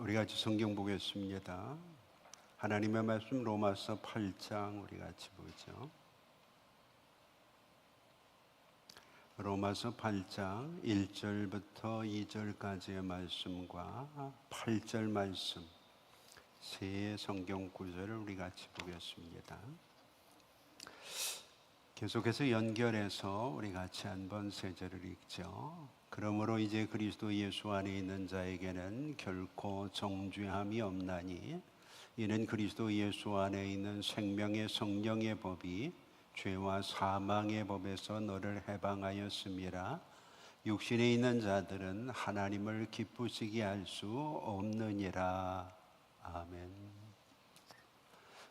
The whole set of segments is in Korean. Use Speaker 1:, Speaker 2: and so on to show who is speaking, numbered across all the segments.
Speaker 1: 우리 같이 성경 보겠습니다. 하나님의 말씀 로마서 8장 우리 같이 보죠. 로마서 8장 1절부터 2절까지의 말씀과 8절 말씀 세 성경 구절을 우리 같이 보겠습니다. 계속해서 연결해서 우리 같이 한번 세 절을 읽죠. 그러므로 이제 그리스도 예수 안에 있는 자에게는 결코 정죄함이 없나니 이는 그리스도 예수 안에 있는 생명의 성령의 법이 죄와 사망의 법에서 너를 해방하였음이라. 육신에 있는 자들은 하나님을 기쁘시게 할 수 없느니라. 아멘.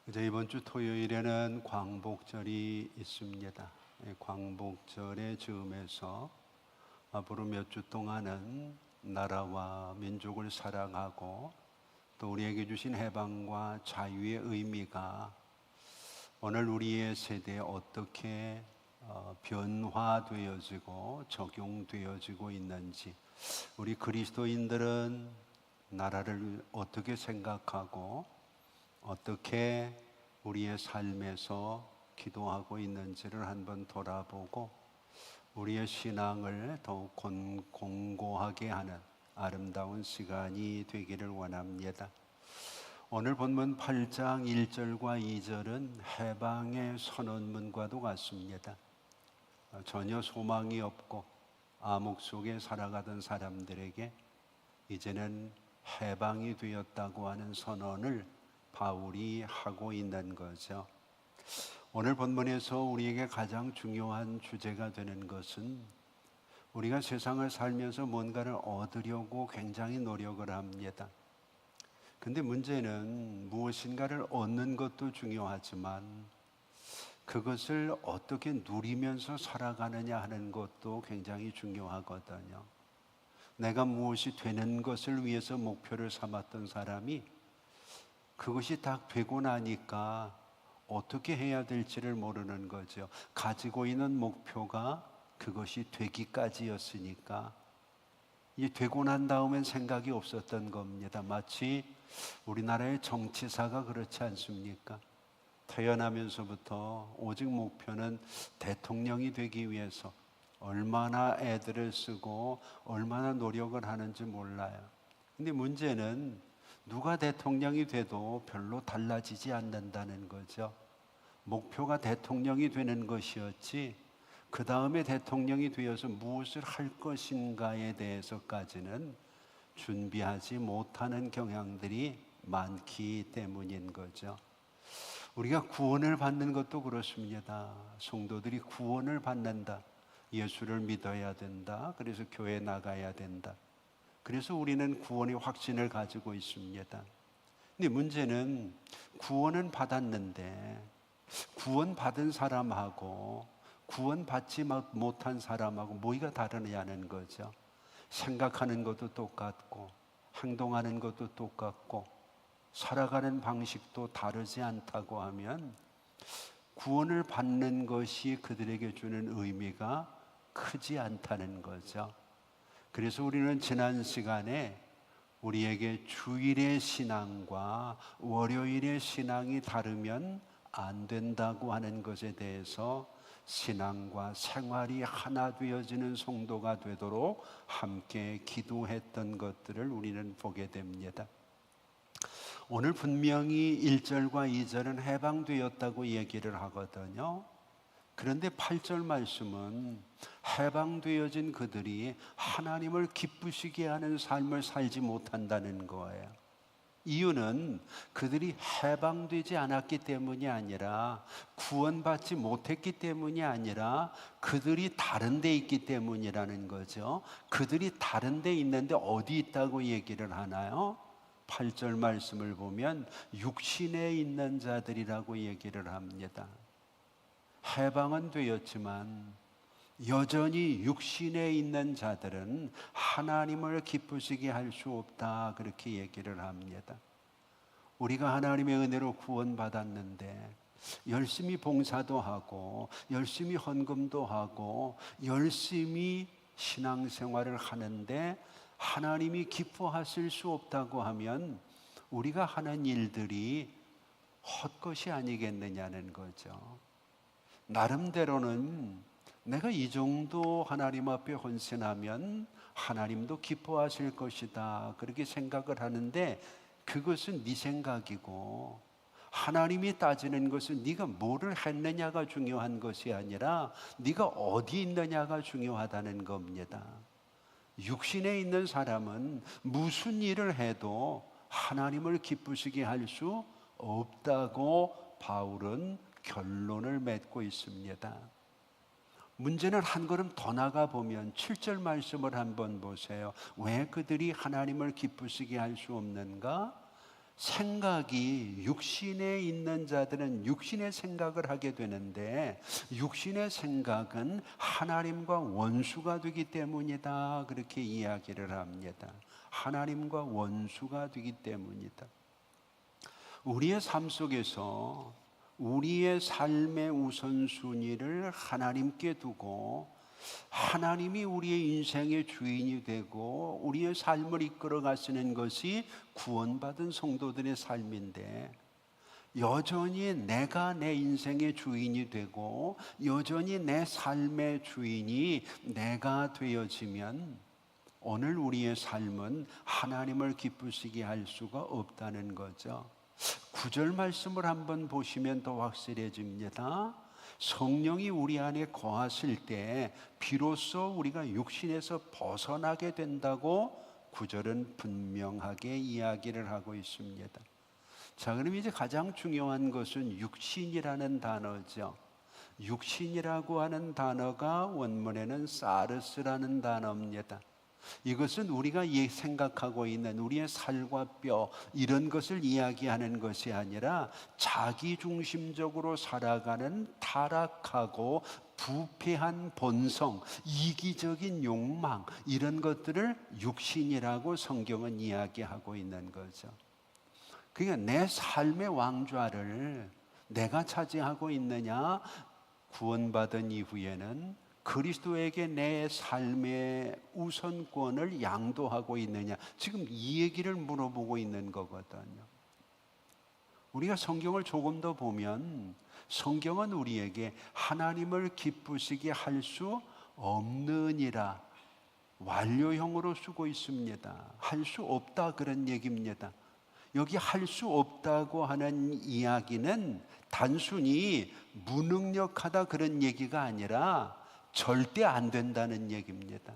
Speaker 1: 이제 이번 주 토요일에는 광복절이 있습니다. 광복절의 즈음에서 앞으로 몇 주 동안은 나라와 민족을 사랑하고 또 우리에게 주신 해방과 자유의 의미가 오늘 우리의 세대에 어떻게 변화되어지고 적용되어지고 있는지, 우리 그리스도인들은 나라를 어떻게 생각하고 어떻게 우리의 삶에서 기도하고 있는지를 한번 돌아보고 우리의 신앙을 더욱 공고하게 하는 아름다운 시간이 되기를 원합니다. 오늘 본문 8장 1절과 2절은 해방의 선언문과도 같습니다. 전혀 소망이 없고 암흑 속에 살아가던 사람들에게 이제는 해방이 되었다고 하는 선언을 바울이 하고 있는 거죠. 오늘 본문에서 우리에게 가장 중요한 주제가 되는 것은 우리가 세상을 살면서 뭔가를 얻으려고 굉장히 노력을 합니다. 근데 문제는 무엇인가를 얻는 것도 중요하지만 그것을 어떻게 누리면서 살아가느냐 하는 것도 굉장히 중요하거든요. 내가 무엇이 되는 것을 위해서 목표를 삼았던 사람이 그것이 다 되고 나니까 어떻게 해야 될지를 모르는 거죠. 가지고 있는 목표가 그것이 되기까지였으니까 이 되고 난 다음엔 생각이 없었던 겁니다. 마치 우리나라의 정치사가 그렇지 않습니까? 태어나면서부터 오직 목표는 대통령이 되기 위해서 얼마나 애들을 쓰고 얼마나 노력을 하는지 몰라요. 근데 문제는 누가 대통령이 돼도 별로 달라지지 않는다는 거죠. 목표가 대통령이 되는 것이었지 그 다음에 대통령이 되어서 무엇을 할 것인가에 대해서까지는 준비하지 못하는 경향들이 많기 때문인 거죠. 우리가 구원을 받는 것도 그렇습니다. 성도들이 구원을 받는다. 예수를 믿어야 된다. 그래서 교회 나가야 된다. 그래서 우리는 구원의 확신을 가지고 있습니다. 근데 문제는 구원은 받았는데 구원받은 사람하고 구원받지 못한 사람하고 뭐가 다르냐는 거죠. 생각하는 것도 똑같고 행동하는 것도 똑같고 살아가는 방식도 다르지 않다고 하면 구원을 받는 것이 그들에게 주는 의미가 크지 않다는 거죠. 그래서 우리는 지난 시간에 우리에게 주일의 신앙과 월요일의 신앙이 다르면 안 된다고 하는 것에 대해서 신앙과 생활이 하나 되어지는 성도가 되도록 함께 기도했던 것들을 우리는 보게 됩니다. 오늘 분명히 1절과 2절은 해방되었다고 얘기를 하거든요. 그런데 8절 말씀은 해방되어진 그들이 하나님을 기쁘시게 하는 삶을 살지 못한다는 거예요. 이유는 그들이 해방되지 않았기 때문이 아니라 구원받지 못했기 때문이 아니라 그들이 다른 데 있기 때문이라는 거죠. 그들이 다른 데 있는데 어디 있다고 얘기를 하나요? 8절 말씀을 보면 육신에 있는 자들이라고 얘기를 합니다. 해방은 되었지만 여전히 육신에 있는 자들은 하나님을 기쁘시게 할 수 없다, 그렇게 얘기를 합니다. 우리가 하나님의 은혜로 구원받았는데 열심히 봉사도 하고 열심히 헌금도 하고 열심히 신앙생활을 하는데 하나님이 기뻐하실 수 없다고 하면 우리가 하는 일들이 헛것이 아니겠느냐는 거죠. 나름대로는 내가 이 정도 하나님 앞에 헌신하면 하나님도 기뻐하실 것이다, 그렇게 생각을 하는데, 그것은 네 생각이고, 하나님이 따지는 것은 네가 뭐를 했느냐가 중요한 것이 아니라 네가 어디 있느냐가 중요하다는 겁니다. 육신에 있는 사람은 무슨 일을 해도 하나님을 기쁘시게 할 수 없다고 바울은 결론을 맺고 있습니다. 문제는 한 걸음 더 나가 보면 7절 말씀을 한번 보세요. 왜 그들이 하나님을 기쁘시게 할 수 없는가? 생각이, 육신에 있는 자들은 육신의 생각을 하게 되는데, 육신의 생각은 하나님과 원수가 되기 때문이다, 그렇게 이야기를 합니다. 하나님과 원수가 되기 때문이다. 우리의 삶 속에서 우리의 삶의 우선순위를 하나님께 두고 하나님이 우리의 인생의 주인이 되고 우리의 삶을 이끌어 가시는 것이 구원받은 성도들의 삶인데, 여전히 내가 내 인생의 주인이 되고 여전히 내 삶의 주인이 내가 되어지면 오늘 우리의 삶은 하나님을 기쁘시게 할 수가 없다는 거죠. 9절 말씀을 한번 보시면 더 확실해집니다. 성령이 우리 안에 거하실 때 비로소 우리가 육신에서 벗어나게 된다고 9절은 분명하게 이야기를 하고 있습니다. 자, 그럼 이제 가장 중요한 것은 육신이라는 단어죠. 육신이라고 하는 단어가 원문에는 사르스라는 단어입니다. 이것은 우리가 생각하고 있는 우리의 살과 뼈, 이런 것을 이야기하는 것이 아니라 자기중심적으로 살아가는 타락하고 부패한 본성, 이기적인 욕망, 이런 것들을 육신이라고 성경은 이야기하고 있는 거죠. 그러니까 내 삶의 왕좌를 내가 차지하고 있느냐, 구원받은 이후에는 그리스도에게 내 삶의 우선권을 양도하고 있느냐, 지금 이 얘기를 물어보고 있는 거거든요. 우리가 성경을 조금 더 보면 성경은 우리에게 하나님을 기쁘시게 할 수 없느니라 완료형으로 쓰고 있습니다. 할 수 없다, 그런 얘기입니다. 여기 할 수 없다고 하는 이야기는 단순히 무능력하다 그런 얘기가 아니라 절대 안 된다는 얘기입니다.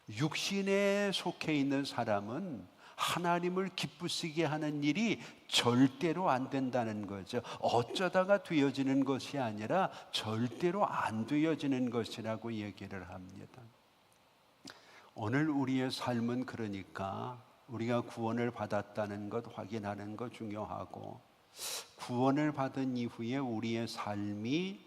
Speaker 1: 육신에 속해 있는 사람은 하나님을 기쁘시게 하는 일이 절대로 안 된다는 거죠. 어쩌다가 되어지는 것이 아니라 절대로 안 되어지는 것이라고 얘기를 합니다. 오늘 우리의 삶은 그러니까 우리가 구원을 받았다는 것 확인하는 것 중요하고, 구원을 받은 이후에 우리의 삶이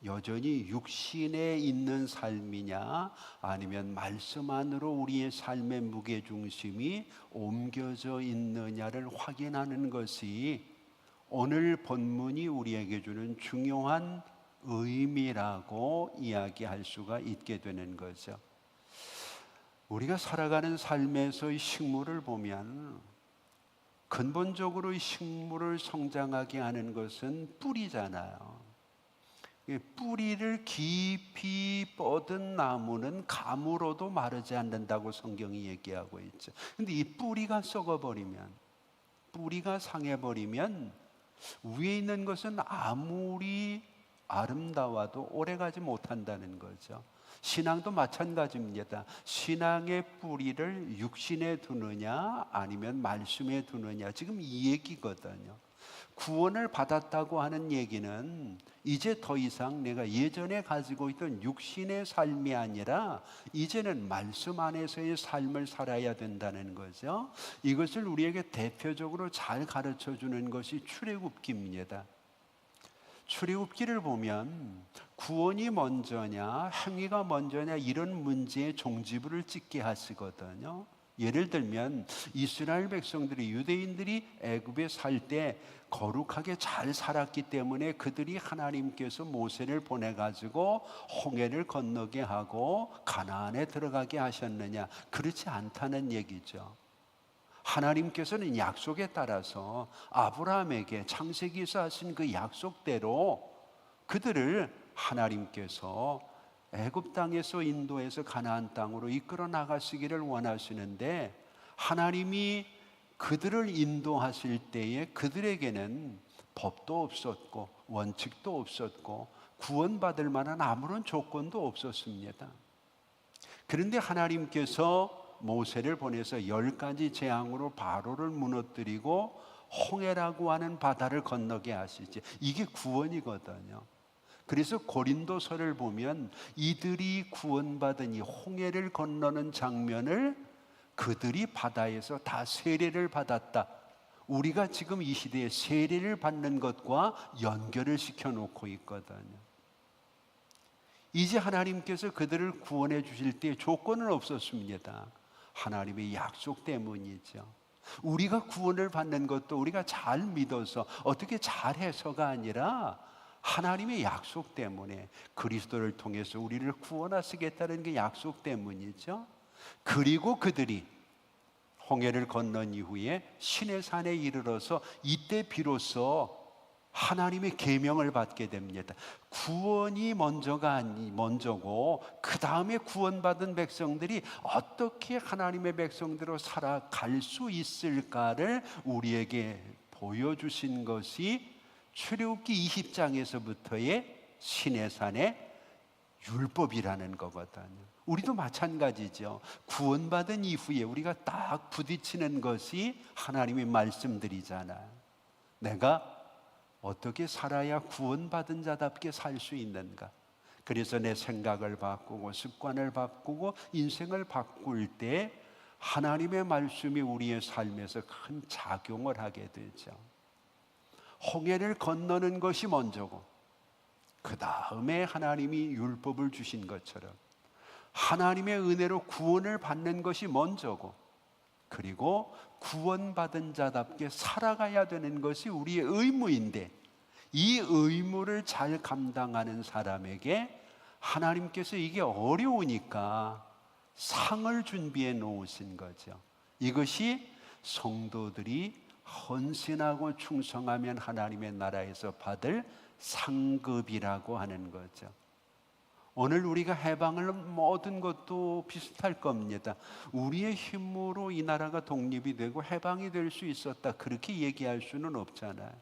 Speaker 1: 여전히 육신에 있는 삶이냐, 아니면 말씀 안으로 우리의 삶의 무게중심이 옮겨져 있느냐를 확인하는 것이 오늘 본문이 우리에게 주는 중요한 의미라고 이야기할 수가 있게 되는 거죠. 우리가 살아가는 삶에서의 식물을 보면 근본적으로 이 식물을 성장하게 하는 것은 뿌리잖아요. 뿌리를 깊이 뻗은 나무는 가물어도 마르지 않는다고 성경이 얘기하고 있죠. 근데 이 뿌리가 썩어버리면, 뿌리가 상해버리면 위에 있는 것은 아무리 아름다워도 오래가지 못한다는 거죠. 신앙도 마찬가지입니다. 신앙의 뿌리를 육신에 두느냐 아니면 말씀에 두느냐, 지금 이 얘기거든요. 구원을 받았다고 하는 얘기는 이제 더 이상 내가 예전에 가지고 있던 육신의 삶이 아니라 이제는 말씀 안에서의 삶을 살아야 된다는 거죠. 이것을 우리에게 대표적으로 잘 가르쳐 주는 것이 출애굽기입니다. 출애굽기를 보면 구원이 먼저냐 행위가 먼저냐 이런 문제에 종지부를 찍게 하시거든요. 예를 들면 이스라엘 백성들이, 유대인들이 애굽에 살 때 거룩하게 잘 살았기 때문에 그들이 하나님께서 모세를 보내가지고 홍해를 건너게 하고 가나안에 들어가게 하셨느냐? 그렇지 않다는 얘기죠. 하나님께서는 약속에 따라서 아브라함에게 창세기에서 하신 그 약속대로 그들을 하나님께서 애굽 땅에서 인도해서 가나안 땅으로 이끌어 나가시기를 원하시는데, 하나님이 그들을 인도하실 때에 그들에게는 법도 없었고 원칙도 없었고 구원받을 만한 아무런 조건도 없었습니다. 그런데 하나님께서 모세를 보내서 10가지 재앙으로 바로를 무너뜨리고 홍해라고 하는 바다를 건너게 하시지. 이게 구원이거든요. 그래서 고린도서를 보면 이들이 구원받은 이 홍해를 건너는 장면을 그들이 바다에서 다 세례를 받았다, 우리가 지금 이 시대에 세례를 받는 것과 연결을 시켜놓고 있거든요. 이제 하나님께서 그들을 구원해 주실 때 조건은 없었습니다. 하나님의 약속 때문이죠. 우리가 구원을 받는 것도 우리가 잘 믿어서 어떻게 잘해서가 아니라 하나님의 약속 때문에, 그리스도를 통해서 우리를 구원하시겠다는 그 약속 때문이죠. 그리고 그들이 홍해를 건넌 이후에 시내산에 이르러서 이때 비로소 하나님의 계명을 받게 됩니다. 구원이 먼저고 그 다음에 구원받은 백성들이 어떻게 하나님의 백성대로 살아갈 수 있을까를 우리에게 보여주신 것이 출애굽기 20장에서부터의 시내산의 율법이라는 거거든요. 우리도 마찬가지죠. 구원받은 이후에 우리가 딱 부딪히는 것이 하나님의 말씀들이잖아요. 내가 어떻게 살아야 구원받은 자답게 살 수 있는가? 그래서 내 생각을 바꾸고 습관을 바꾸고 인생을 바꿀 때 하나님의 말씀이 우리의 삶에서 큰 작용을 하게 되죠. 홍해를 건너는 것이 먼저고 그 다음에 하나님이 율법을 주신 것처럼 하나님의 은혜로 구원을 받는 것이 먼저고, 그리고 구원받은 자답게 살아가야 되는 것이 우리의 의무인데, 이 의무를 잘 감당하는 사람에게 하나님께서 이게 어려우니까 상을 준비해 놓으신 거죠. 이것이 성도들이 헌신하고 충성하면 하나님의 나라에서 받을 상급이라고 하는 거죠. 오늘 우리가 해방을 얻은 것도 비슷할 겁니다. 우리의 힘으로 이 나라가 독립이 되고 해방이 될 수 있었다, 그렇게 얘기할 수는 없잖아요.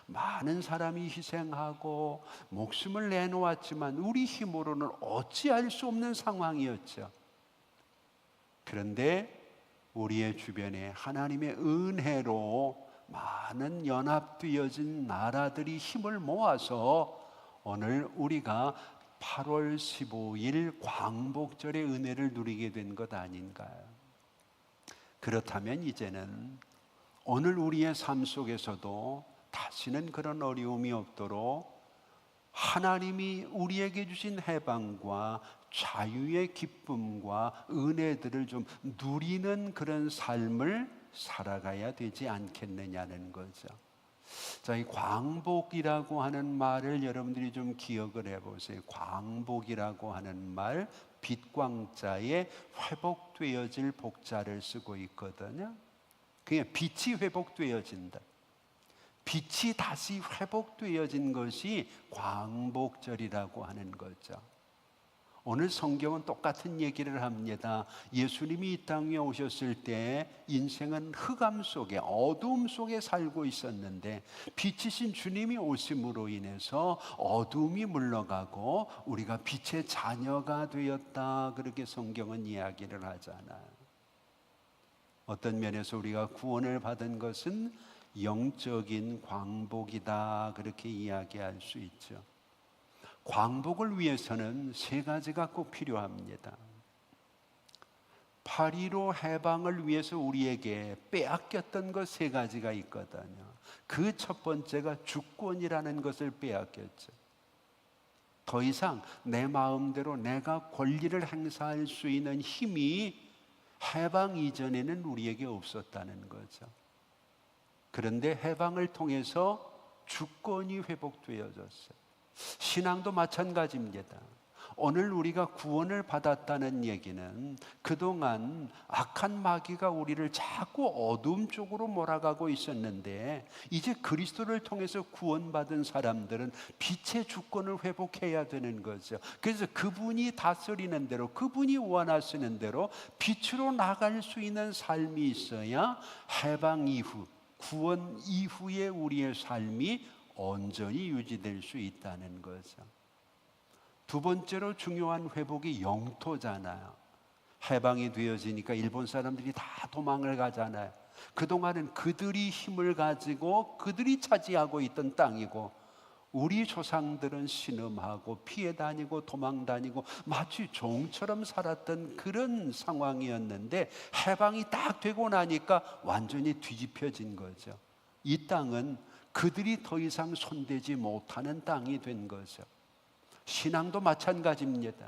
Speaker 1: 많은 사람이 희생하고 목숨을 내놓았지만 우리 힘으로는 어찌할 수 없는 상황이었죠. 그런데 우리의 주변에 하나님의 은혜로 많은 연합되어진 나라들이 힘을 모아서 오늘 우리가 8월 15일 광복절의 은혜를 누리게 된 것 아닌가요? 그렇다면 이제는 오늘 우리의 삶 속에서도 다시는 그런 어려움이 없도록 하나님이 우리에게 주신 해방과 자유의 기쁨과 은혜들을 좀 누리는 그런 삶을 살아가야 되지 않겠느냐는 거죠. 자, 이 광복이라고 하는 말을 여러분들이 좀 기억을 해보세요. 광복이라고 하는 말, 빛광자에 회복되어질 복자를 쓰고 있거든요. 그냥 빛이 회복되어진다. 빛이 다시 회복되어진 것이 광복절이라고 하는 거죠. 오늘 성경은 똑같은 얘기를 합니다. 예수님이 이 땅에 오셨을 때 인생은 흑암 속에, 어두움 속에 살고 있었는데 빛이신 주님이 오심으로 인해서 어두움이 물러가고 우리가 빛의 자녀가 되었다, 그렇게 성경은 이야기를 하잖아요. 어떤 면에서 우리가 구원을 받은 것은 영적인 광복이다, 그렇게 이야기할 수 있죠. 광복을 위해서는 세 가지가 꼭 필요합니다. 8.15 해방을 위해서 우리에게 빼앗겼던 것 세 가지가 있거든요. 그 첫 번째가 주권이라는 것을 빼앗겼죠. 더 이상 내 마음대로 내가 권리를 행사할 수 있는 힘이 해방 이전에는 우리에게 없었다는 거죠. 그런데 해방을 통해서 주권이 회복되어졌어요. 신앙도 마찬가지입니다. 오늘 우리가 구원을 받았다는 얘기는 그동안 악한 마귀가 우리를 자꾸 어둠 쪽으로 몰아가고 있었는데, 이제 그리스도를 통해서 구원받은 사람들은 빛의 주권을 회복해야 되는 거죠. 그래서 그분이 다스리는 대로, 그분이 원하시는 대로 빛으로 나갈 수 있는 삶이 있어야 해방 이후, 구원 이후에 우리의 삶이 온전히 유지될 수 있다는 거죠. 두 번째로 중요한 회복이 영토잖아요. 해방이 되어지니까 일본 사람들이 다 도망을 가잖아요. 그동안은 그들이 힘을 가지고 그들이 차지하고 있던 땅이고, 우리 조상들은 신음하고 피해 다니고 도망 다니고 마치 종처럼 살았던 그런 상황이었는데, 해방이 딱 되고 나니까 완전히 뒤집혀진 거죠. 이 땅은 그들이 더 이상 손대지 못하는 땅이 된 거죠. 신앙도 마찬가지입니다.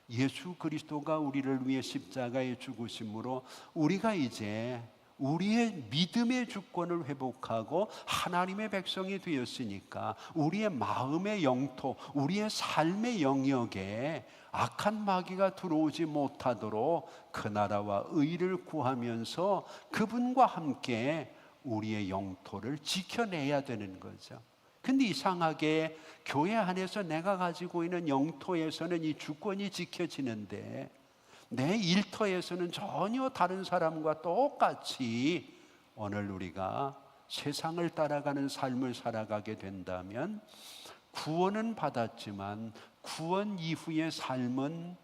Speaker 1: 예수 그리스도가 우리를 위해 십자가에 죽으심으로 우리가 이제 우리의 믿음의 주권을 회복하고 하나님의 백성이 되었으니까, 우리의 마음의 영토, 우리의 삶의 영역에 악한 마귀가 들어오지 못하도록 그 나라와 의를 구하면서 그분과 함께 우리의 영토를 지켜내야 되는 거죠. 근데 이상하게 교회 안에서 내가 가지고 있는 영토에서는 이 주권이 지켜지는데, 내 일터에서는 전혀 다른 사람과 똑같이 오늘 우리가 세상을 따라가는 삶을 살아가게 된다면, 구원은 받았지만 구원 이후의 삶은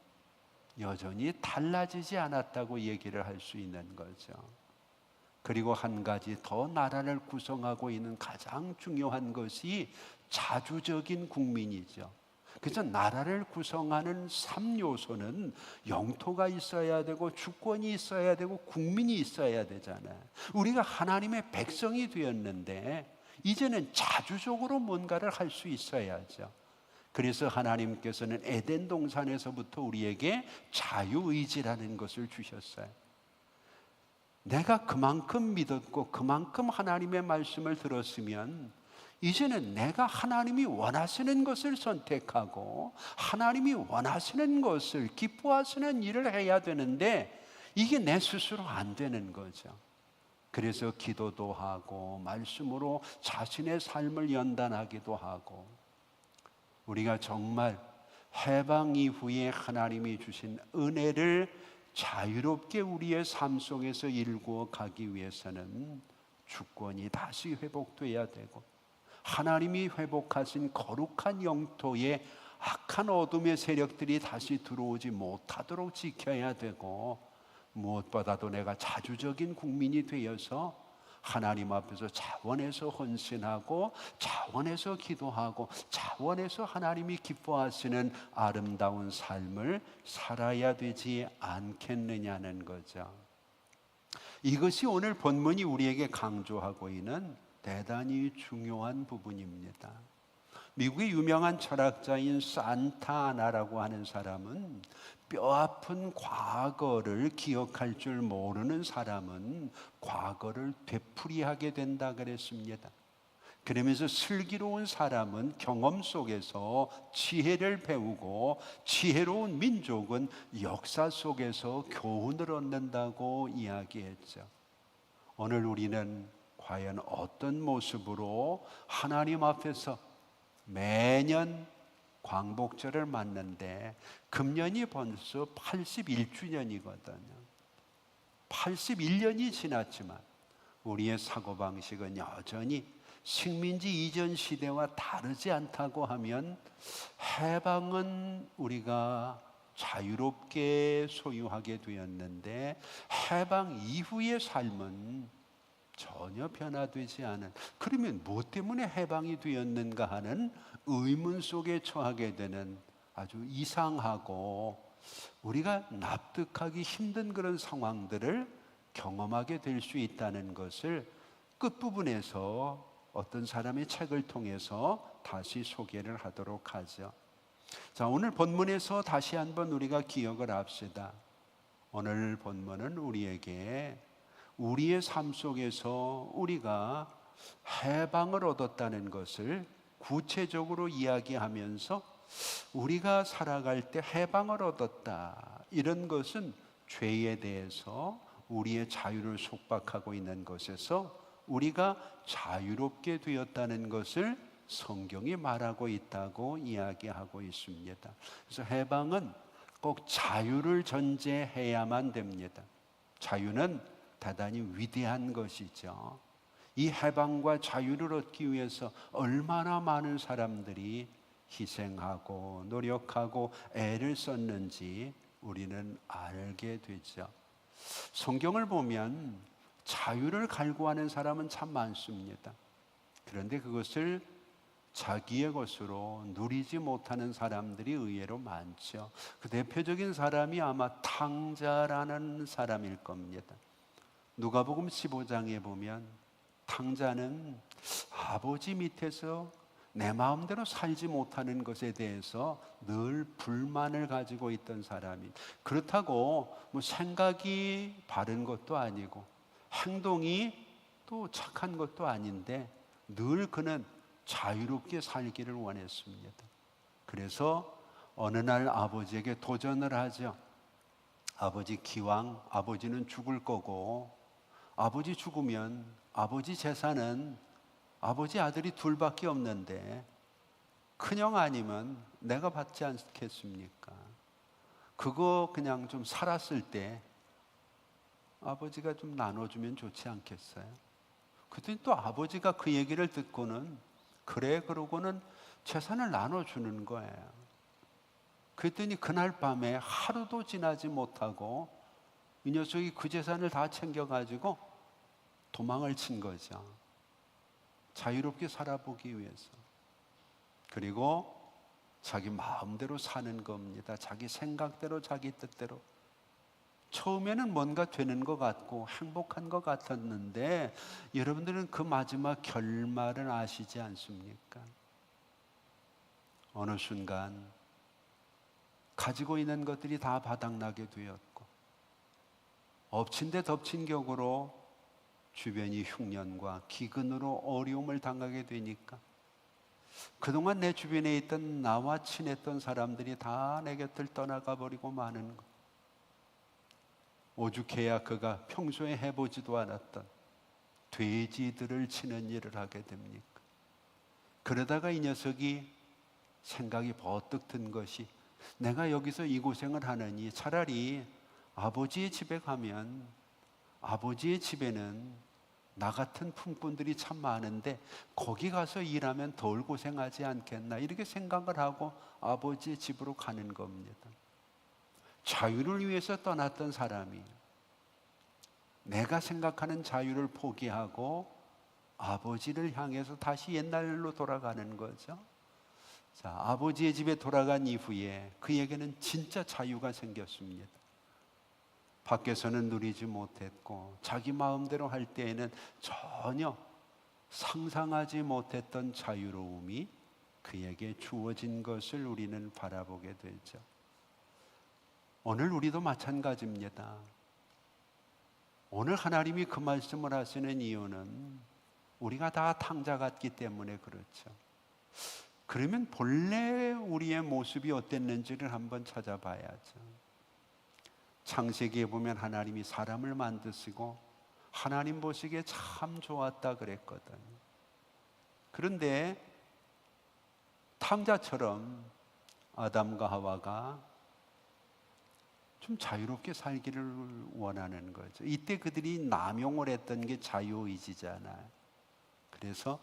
Speaker 1: 여전히 달라지지 않았다고 얘기를 할 수 있는 거죠. 그리고 한 가지 더 나라를 구성하고 있는 가장 중요한 것이 자주적인 국민이죠. 그래서 나라를 구성하는 3요소는 영토가 있어야 되고, 주권이 있어야 되고, 국민이 있어야 되잖아요. 우리가 하나님의 백성이 되었는데 이제는 자주적으로 뭔가를 할 수 있어야죠. 그래서 하나님께서는 에덴 동산에서부터 우리에게 자유의지라는 것을 주셨어요. 내가 그만큼 믿었고 그만큼 하나님의 말씀을 들었으면 이제는 내가 하나님이 원하시는 것을 선택하고 하나님이 원하시는 것을, 기뻐하시는 일을 해야 되는데, 이게 내 스스로 안 되는 거죠. 그래서 기도도 하고 말씀으로 자신의 삶을 연단하기도 하고, 우리가 정말 해방 이후에 하나님이 주신 은혜를 자유롭게 우리의 삶 속에서 일구어 가기 위해서는 주권이 다시 회복돼야 되고, 하나님이 회복하신 거룩한 영토에 악한 어둠의 세력들이 다시 들어오지 못하도록 지켜야 되고, 무엇보다도 내가 자주적인 국민이 되어서 하나님 앞에서 자원해서 헌신하고, 자원해서 기도하고, 자원해서 하나님이 기뻐하시는 아름다운 삶을 살아야 되지 않겠느냐는 거죠. 이것이 오늘 본문이 우리에게 강조하고 있는 대단히 중요한 부분입니다. 미국의 유명한 철학자인 산타아나라고 하는 사람은, 뼈아픈 과거를 기억할 줄 모르는 사람은 과거를 되풀이하게 된다 그랬습니다. 그러면서 슬기로운 사람은 경험 속에서 지혜를 배우고, 지혜로운 민족은 역사 속에서 교훈을 얻는다고 이야기했죠. 오늘 우리는 과연 어떤 모습으로 하나님 앞에서 매년 광복절을 맞는데, 금년이 벌써 81주년이거든요. 81년이 지났지만 우리의 사고방식은 여전히 식민지 이전 시대와 다르지 않다고 하면, 해방은 우리가 자유롭게 소유하게 되었는데 해방 이후의 삶은 전혀 변화되지 않은, 그러면 무엇 때문에 해방이 되었는가 하는 의문 속에 처하게 되는 아주 이상하고 우리가 납득하기 힘든 그런 상황들을 경험하게 될 수 있다는 것을 끝부분에서 어떤 사람의 책을 통해서 다시 소개를 하도록 하죠. 자, 오늘 본문에서 다시 한번 우리가 기억을 합시다. 오늘 본문은 우리에게 우리의 삶 속에서 우리가 해방을 얻었다는 것을 구체적으로 이야기하면서 우리가 살아갈 때 해방을 얻었다. 이런 것은 죄에 대해서 우리의 자유를 속박하고 있는 것에서 우리가 자유롭게 되었다는 것을 성경이 말하고 있다고 이야기하고 있습니다. 그래서 해방은 꼭 자유를 전제해야만 됩니다. 자유는 대단히 위대한 것이죠. 이 해방과 자유를 얻기 위해서 얼마나 많은 사람들이 희생하고 노력하고 애를 썼는지 우리는 알게 되죠. 성경을 보면 자유를 갈구하는 사람은 참 많습니다. 그런데 그것을 자기의 것으로 누리지 못하는 사람들이 의외로 많죠. 그 대표적인 사람이 아마 탕자라는 사람일 겁니다. 누가복음 15장에 보면 탕자는 아버지 밑에서 내 마음대로 살지 못하는 것에 대해서 늘 불만을 가지고 있던 사람이, 그렇다고 뭐 생각이 바른 것도 아니고 행동이 또 착한 것도 아닌데 늘 그는 자유롭게 살기를 원했습니다. 그래서 어느 날 아버지에게 도전을 하죠. 아버지, 기왕 아버지는 죽을 거고 아버지 죽으면 아버지 재산은 아버지 아들이 둘밖에 없는데 큰형 아니면 내가 받지 않겠습니까? 그거 그냥 좀 살았을 때 아버지가 좀 나눠주면 좋지 않겠어요? 그랬더니 또 아버지가 그 얘기를 듣고는 그래, 그러고는 재산을 나눠주는 거예요. 그랬더니 그날 밤에 하루도 지나지 못하고 이 녀석이 그 재산을 다 챙겨가지고 도망을 친 거죠. 자유롭게 살아보기 위해서. 그리고 자기 마음대로 사는 겁니다. 자기 생각대로, 자기 뜻대로. 처음에는 뭔가 되는 것 같고 행복한 것 같았는데 여러분들은 그 마지막 결말을 아시지 않습니까? 어느 순간 가지고 있는 것들이 다 바닥나게 되었고 엎친 데 덮친 격으로 주변이 흉년과 기근으로 어려움을 당하게 되니까 그동안 내 주변에 있던 나와 친했던 사람들이 다 내 곁을 떠나가 버리고 마는 것. 오죽해야 그가 평소에 해보지도 않았던 돼지들을 치는 일을 하게 됩니까? 그러다가 이 녀석이 생각이 버뜩 든 것이 내가 여기서 이 고생을 하느니 차라리 아버지의 집에 가면 아버지의 집에는 나 같은 품꾼들이 참 많은데 거기 가서 일하면 덜 고생하지 않겠나 이렇게 생각을 하고 아버지의 집으로 가는 겁니다. 자유를 위해서 떠났던 사람이 내가 생각하는 자유를 포기하고 아버지를 향해서 다시 옛날로 돌아가는 거죠. 자, 아버지의 집에 돌아간 이후에 그에게는 진짜 자유가 생겼습니다. 밖에서는 누리지 못했고 자기 마음대로 할 때에는 전혀 상상하지 못했던 자유로움이 그에게 주어진 것을 우리는 바라보게 되죠. 오늘 우리도 마찬가지입니다. 오늘 하나님이 그 말씀을 하시는 이유는 우리가 다 탕자 같기 때문에 그렇죠. 그러면 본래 우리의 모습이 어땠는지를 한번 찾아봐야죠. 창세기에 보면 하나님이 사람을 만드시고 하나님 보시기에 참 좋았다 그랬거든. 그런데 탕자처럼 아담과 하와가 좀 자유롭게 살기를 원하는 거죠. 이때 그들이 남용을 했던 게 자유의지잖아요. 그래서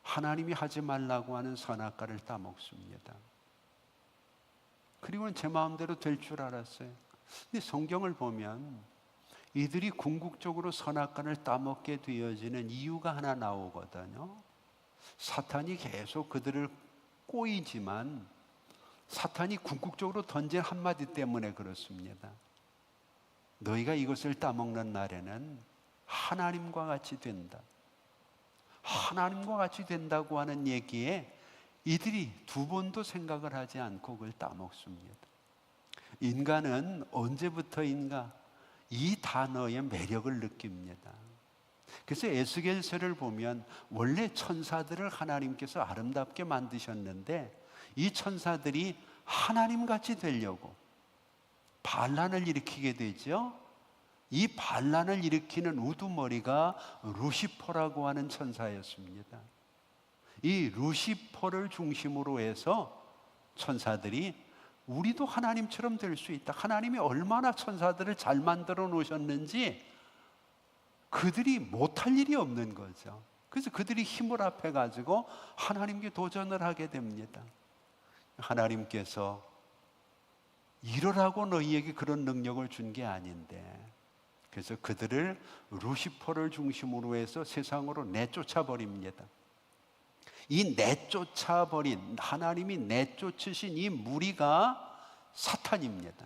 Speaker 1: 하나님이 하지 말라고 하는 선악과를 따먹습니다. 그리고는 제 마음대로 될 줄 알았어요. 근데 성경을 보면 이들이 궁극적으로 선악과를 따먹게 되어지는 이유가 하나 나오거든요. 사탄이 계속 그들을 꼬이지만 사탄이 궁극적으로 던진 한마디 때문에 그렇습니다. 너희가 이것을 따먹는 날에는 하나님과 같이 된다. 하나님과 같이 된다고 하는 얘기에 이들이 두 번도 생각을 하지 않고 그걸 따먹습니다. 인간은 언제부터인가 이 단어의 매력을 느낍니다. 그래서 에스겔서를 보면 원래 천사들을 하나님께서 아름답게 만드셨는데 이 천사들이 하나님같이 되려고 반란을 일으키게 되죠. 이 반란을 일으키는 우두머리가 루시퍼라고 하는 천사였습니다. 이 루시퍼를 중심으로 해서 천사들이 우리도 하나님처럼 될 수 있다. 하나님이 얼마나 천사들을 잘 만들어 놓으셨는지 그들이 못할 일이 없는 거죠. 그래서 그들이 힘을 합해 가지고 하나님께 도전을 하게 됩니다. 하나님께서 이러라고 너희에게 그런 능력을 준 게 아닌데, 그래서 그들을 루시퍼를 중심으로 해서 세상으로 내쫓아 버립니다. 이 내쫓아버린, 하나님이 내쫓으신 이 무리가 사탄입니다.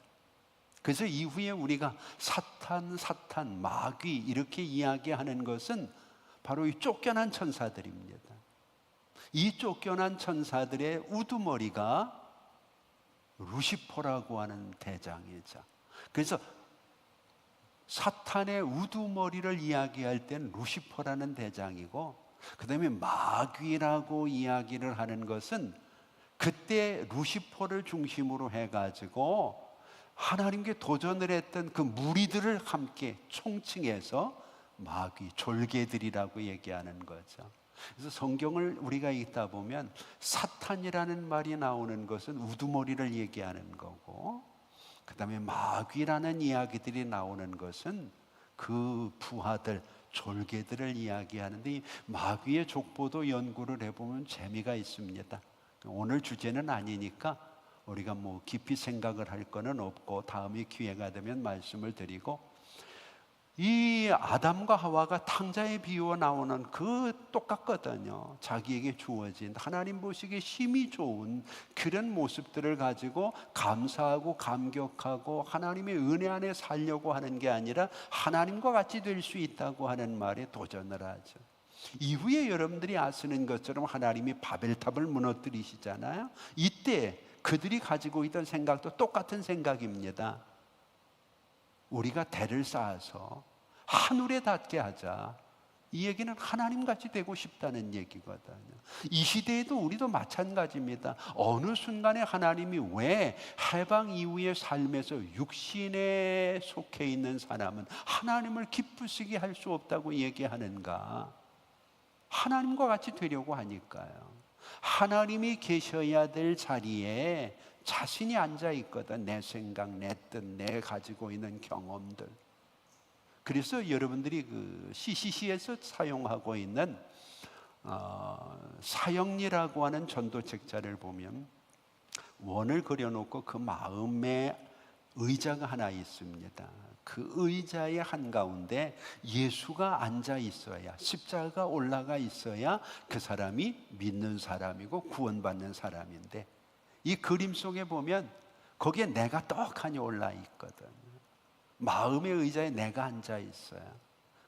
Speaker 1: 그래서 이후에 우리가 사탄, 마귀 이렇게 이야기하는 것은 바로 이 쫓겨난 천사들입니다. 이 쫓겨난 천사들의 우두머리가 루시퍼라고 하는 대장이죠. 그래서 사탄의 우두머리를 이야기할 땐 루시퍼라는 대장이고, 그 다음에 마귀라고 이야기를 하는 것은 그때 루시퍼를 중심으로 해가지고 하나님께 도전을 했던 그 무리들을 함께 총칭해서 마귀, 졸개들이라고 얘기하는 거죠. 그래서 성경을 우리가 읽다 보면 사탄이라는 말이 나오는 것은 우두머리를 얘기하는 거고, 그 다음에 마귀라는 이야기들이 나오는 것은 그 부하들, 졸개들을 이야기하는데, 이 마귀의 족보도 연구를 해보면 재미가 있습니다. 오늘 주제는 아니니까 우리가 뭐 깊이 생각을 할 거는 없고 다음에 기회가 되면 말씀을 드리고, 이 아담과 하와가 탕자에 비유어 나오는 그 똑같거든요. 자기에게 주어진 하나님 보시기에 힘이 좋은 그런 모습들을 가지고 감사하고 감격하고 하나님의 은혜 안에 살려고 하는 게 아니라 하나님과 같이 될 수 있다고 하는 말에 도전을 하죠. 이후에 여러분들이 아시는 것처럼 하나님이 바벨탑을 무너뜨리시잖아요. 이때 그들이 가지고 있던 생각도 똑같은 생각입니다. 우리가 대를 쌓아서 하늘에 닿게 하자. 이 얘기는 하나님같이 되고 싶다는 얘기거든요. 이 시대에도 우리도 마찬가지입니다. 어느 순간에 하나님이 왜 해방 이후의 삶에서 육신에 속해 있는 사람은 하나님을 기쁘시게 할 수 없다고 얘기하는가? 하나님과 같이 되려고 하니까요. 하나님이 계셔야 될 자리에 자신이 앉아 있거든. 내 생각, 내 뜻, 내 가지고 있는 경험들. 그래서 여러분들이 그 CCC에서 사용하고 있는 사형리라고 하는 전도책자를 보면 원을 그려놓고 그 마음에 의자가 하나 있습니다. 그 의자의 한가운데 예수가 앉아 있어야, 십자가가 올라가 있어야 그 사람이 믿는 사람이고 구원받는 사람인데, 이 그림 속에 보면 거기에 내가 떡하니 올라 있거든. 마음의 의자에 내가 앉아 있어요.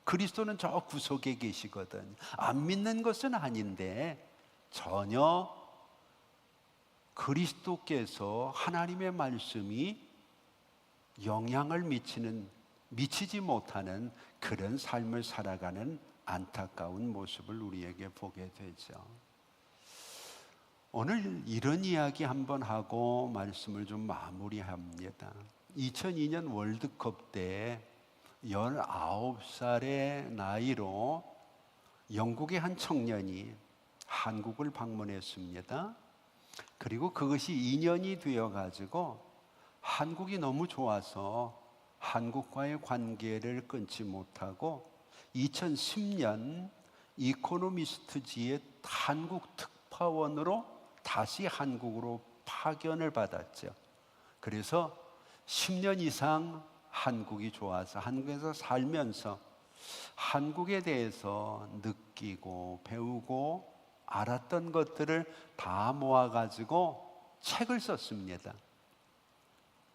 Speaker 1: 그리스도는 저 구석에 계시거든. 안 믿는 것은 아닌데 전혀 그리스도께서 하나님의 말씀이 영향을 미치지 못하는 그런 삶을 살아가는 안타까운 모습을 우리에게 보게 되죠. 오늘 이런 이야기 한번 하고 말씀을 좀 마무리합니다. 2002년 월드컵 때 19살의 나이로 영국의 한 청년이 한국을 방문했습니다. 그리고 그것이 2년이 되어가지고 한국이 너무 좋아서 한국과의 관계를 끊지 못하고 2010년 이코노미스트지의 한국 특파원으로 다시 한국으로 파견을 받았죠. 그래서 10년 이상 한국이 좋아서 한국에서 살면서 한국에 대해서 느끼고 배우고 알았던 것들을 다 모아가지고 책을 썼습니다.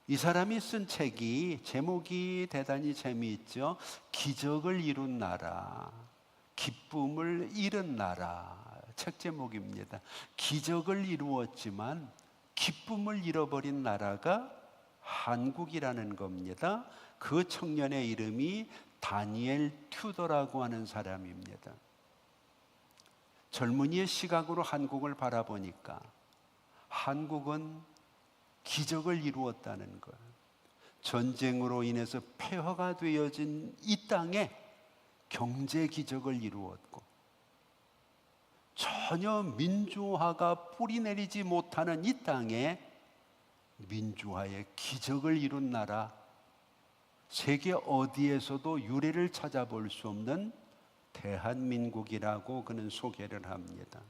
Speaker 1: 이 사람이 쓴 책이 제목이 대단히 재미있죠. 기적을 이룬 나라, 기쁨을 잃은 나라. 책 제목입니다. 기적을 이루었지만 기쁨을 잃어버린 나라가 한국이라는 겁니다. 그 청년의 이름이 다니엘 튜더라고 하는 사람입니다. 젊은이의 시각으로 한국을 바라보니까 한국은 기적을 이루었다는 것, 전쟁으로 인해서 폐허가 되어진 이 땅에 경제 기적을 이루었고, 전혀 민주화가 뿌리내리지 못하는 이 땅에 민주화의 기적을 이룬 나라, 세계 어디에서도 유례를 찾아볼 수 없는 대한민국이라고 그는 소개를 합니다.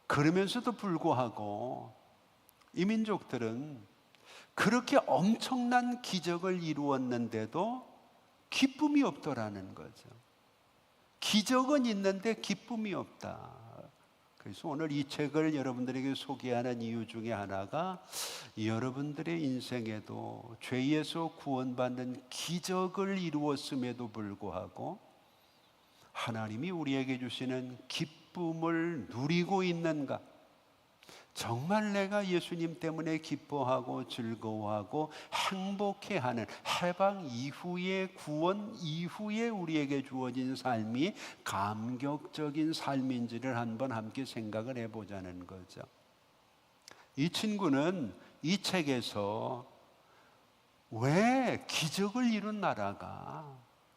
Speaker 1: 그러면서도 불구하고 이 민족들은 그렇게 엄청난 기적을 이루었는데도 기쁨이 없더라는 거죠. 기적은 있는데 기쁨이 없다. 그래서 오늘 이 책을 여러분들에게 소개하는 이유 중에 하나가 여러분들의 인생에도 죄에서 구원받는 기적을 이루었음에도 불구하고 하나님이 우리에게 주시는 기쁨을 누리고 있는가? 정말 내가 예수님 때문에 기뻐하고 즐거워하고 행복해하는 해방 이후의 구원 이후에 우리에게 주어진 삶이 감격적인 삶인지를 한번 함께 생각을 해보자는 거죠. 이 친구는 이 책에서 왜 기적을 이룬 나라가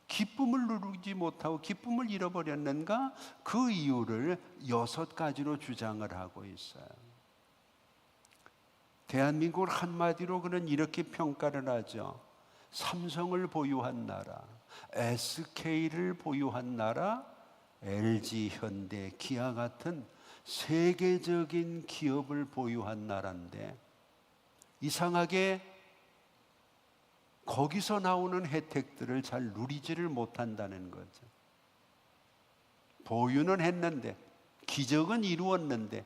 Speaker 1: 기쁨을 누리지 못하고 기쁨을 잃어버렸는가? 그 이유를 6가지로 주장을 하고 있어요. 대한민국을 한마디로 그는 이렇게 평가를 하죠. 삼성을 보유한 나라, SK를 보유한 나라, LG, 현대, 기아 같은 세계적인 기업을 보유한 나라인데 이상하게 거기서 나오는 혜택들을 잘 누리지를 못한다는 거죠. 보유는 했는데, 기적은 이루었는데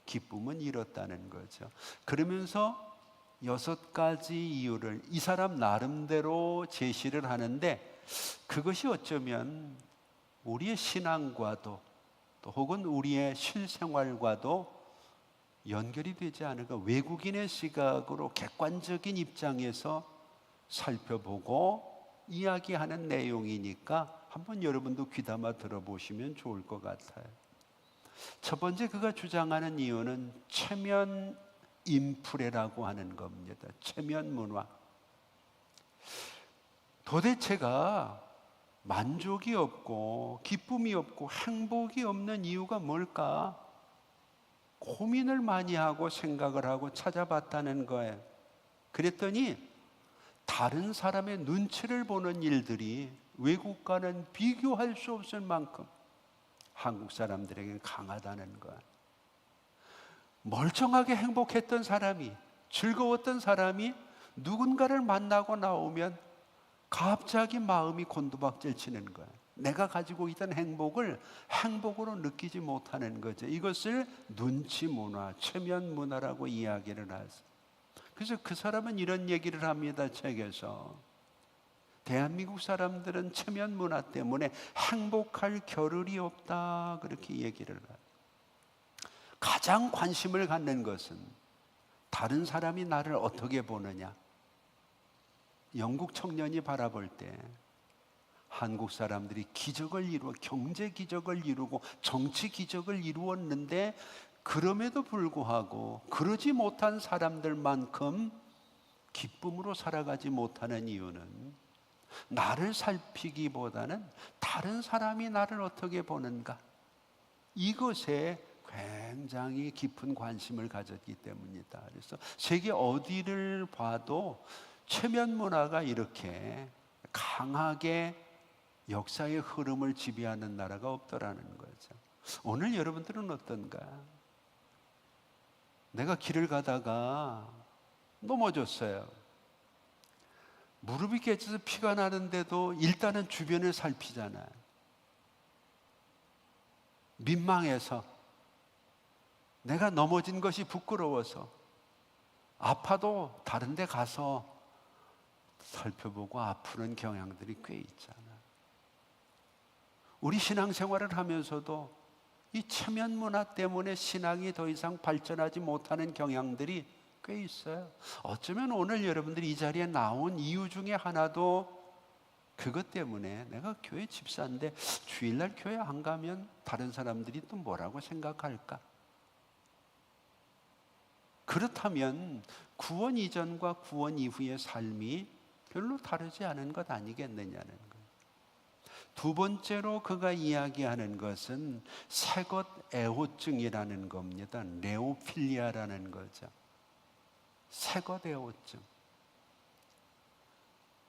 Speaker 1: 기쁨은 잃었다는 거죠. 그러면서 6가지 이유를 이 사람 나름대로 제시를 하는데 그것이 어쩌면 우리의 신앙과도 또 혹은 우리의 실생활과도 연결이 되지 않을까. 외국인의 시각으로 객관적인 입장에서 살펴보고 이야기하는 내용이니까 한번 여러분도 귀담아 들어보시면 좋을 것 같아요. 첫 번째 그가 주장하는 이유는 체면 인프레라고 하는 겁니다. 체면 문화. 도대체가 만족이 없고 기쁨이 없고 행복이 없는 이유가 뭘까? 고민을 많이 하고 생각을 하고 찾아봤다는 거예요. 그랬더니 다른 사람의 눈치를 보는 일들이 외국과는 비교할 수 없을 만큼 한국 사람들에게 강하다는 것. 멀쩡하게 행복했던 사람이, 즐거웠던 사람이 누군가를 만나고 나오면 갑자기 마음이 곤두박질 치는 거야. 내가 가지고 있던 행복을 행복으로 느끼지 못하는 거죠. 이것을 눈치 문화, 체면 문화라고 이야기를 하죠. 그래서 그 사람은 이런 얘기를 합니다. 책에서 대한민국 사람들은 체면 문화 때문에 행복할 겨를이 없다, 그렇게 얘기를 해요. 가장 관심을 갖는 것은 다른 사람이 나를 어떻게 보느냐. 영국 청년이 바라볼 때 한국 사람들이 기적을 이루어 경제 기적을 이루고 정치 기적을 이루었는데 그럼에도 불구하고 그러지 못한 사람들만큼 기쁨으로 살아가지 못하는 이유는 나를 살피기보다는 다른 사람이 나를 어떻게 보는가, 이것에 굉장히 깊은 관심을 가졌기 때문이다. 그래서 세계 어디를 봐도 체면 문화가 이렇게 강하게 역사의 흐름을 지배하는 나라가 없더라는 거죠. 오늘 여러분들은 어떤가? 내가 길을 가다가 넘어졌어요. 무릎이 깨져서 피가 나는데도 일단은 주변을 살피잖아요. 민망해서, 내가 넘어진 것이 부끄러워서, 아파도 다른 데 가서 살펴보고 아프는 경향들이 꽤 있잖아요. 우리 신앙생활을 하면서도 이 체면 문화 때문에 신앙이 더 이상 발전하지 못하는 경향들이 꽤 있어요. 어쩌면 오늘 여러분들이 이 자리에 나온 이유 중에 하나도 그것 때문에, 내가 교회 집사인데 주일날 교회 안 가면 다른 사람들이 또 뭐라고 생각할까? 그렇다면 구원 이전과 구원 이후의 삶이 별로 다르지 않은 것 아니겠느냐는 거예요. 두 번째로 그가 이야기하는 것은 새것 애호증이라는 겁니다. 네오필리아라는 거죠. 새것 애호증.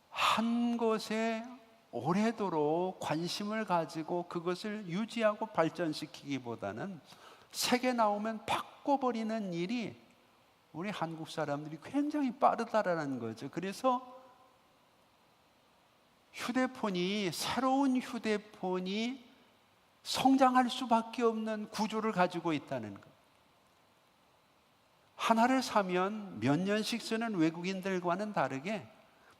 Speaker 1: 한 것에 오래도록 관심을 가지고 그것을 유지하고 발전시키기보다는 새 개 나오면 바꿔버리는 일이 우리 한국 사람들이 굉장히 빠르다라는 거죠. 그래서 새로운 휴대폰이 성장할 수밖에 없는 구조를 가지고 있다는 것. 하나를 사면 몇 년씩 쓰는 외국인들과는 다르게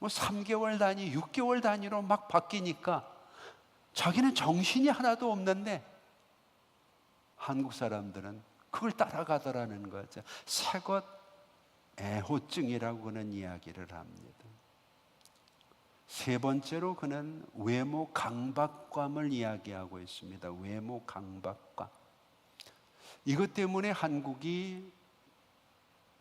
Speaker 1: 3개월 단위, 6개월 단위로 막 바뀌니까 자기는 정신이 하나도 없는데 한국 사람들은 그걸 따라가더라는 거죠. 새것 애호증이라고 그는 이야기를 합니다. 세 번째로 그는 외모 강박감을 이야기하고 있습니다. 외모 강박감. 이것 때문에 한국이